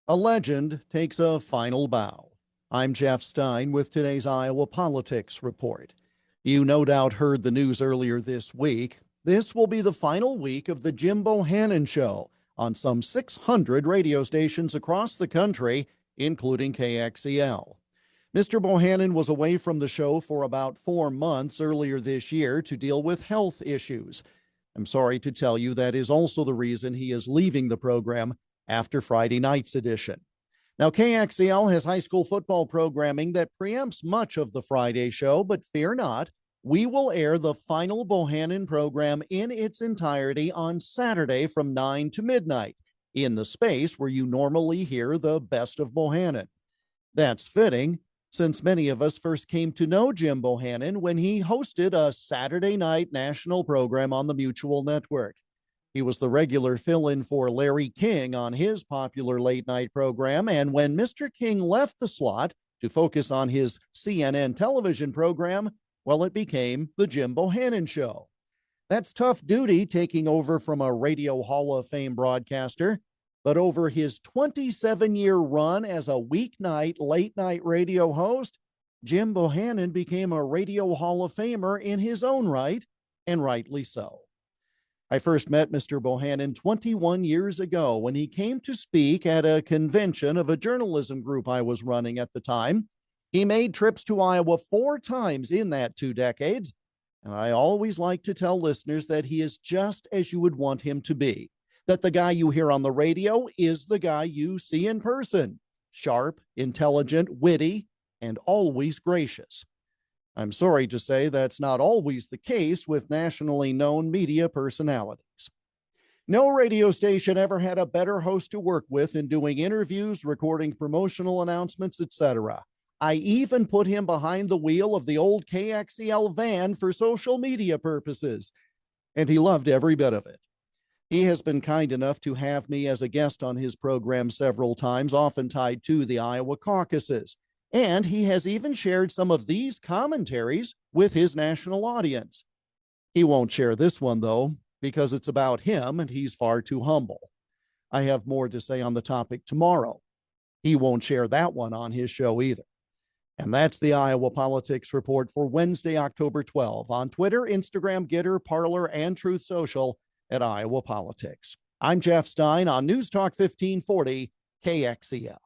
A legend takes a final bow. I'm Jeff Stein with today's Iowa Politics Report. You no doubt heard the news earlier this week. This will be the final week of the Jim Bohannon Show on some 600 radio stations across the country, including KXEL. Mr. Bohannon was away from the show for about 4 months earlier this year to deal with health issues. I'm sorry to tell you that is also the reason he is leaving the program after Friday night's edition. Now, KXEL has high school football programming that preempts much of the Friday show, but fear not, we will air the final Bohannon program in its entirety on Saturday from 9 to midnight, in the space where you normally hear the best of Bohannon. That's fitting, since many of us first came to know Jim Bohannon when he hosted a Saturday night national program on the Mutual Network. He was the regular fill-in for Larry King on his popular late-night program, and when Mr. King left the slot to focus on his CNN television program, well, it became the Jim Bohannon Show. That's tough duty, taking over from a Radio Hall of Fame broadcaster, but over his 27-year run as a weeknight, late-night radio host, Jim Bohannon became a Radio Hall of Famer in his own right, and rightly so. I first met Mr. Bohannon 21 years ago when he came to speak at a convention of a journalism group I was running at the time. He made trips to Iowa 4 times in that 2 decades, and I always like to tell listeners that he is just as you would want him to be, that the guy you hear on the radio is the guy you see in person, sharp, intelligent, witty, and always gracious. I'm sorry to say that's not always the case with nationally known media personalities. No radio station ever had a better host to work with in doing interviews, recording promotional announcements, etc. I even put him behind the wheel of the old KXEL van for social media purposes, and he loved every bit of it. He has been kind enough to have me as a guest on his program several times, often tied to the Iowa caucuses. And he has even shared some of these commentaries with his national audience. He won't share this one, though, because it's about him and he's far too humble. I have more to say on the topic tomorrow. He won't share that one on his show either. And that's the Iowa Politics Report for Wednesday, October 12, on Twitter, Instagram, Getter, Parler, and Truth Social at Iowa Politics. I'm Jeff Stein on News Talk 1540 KXEL.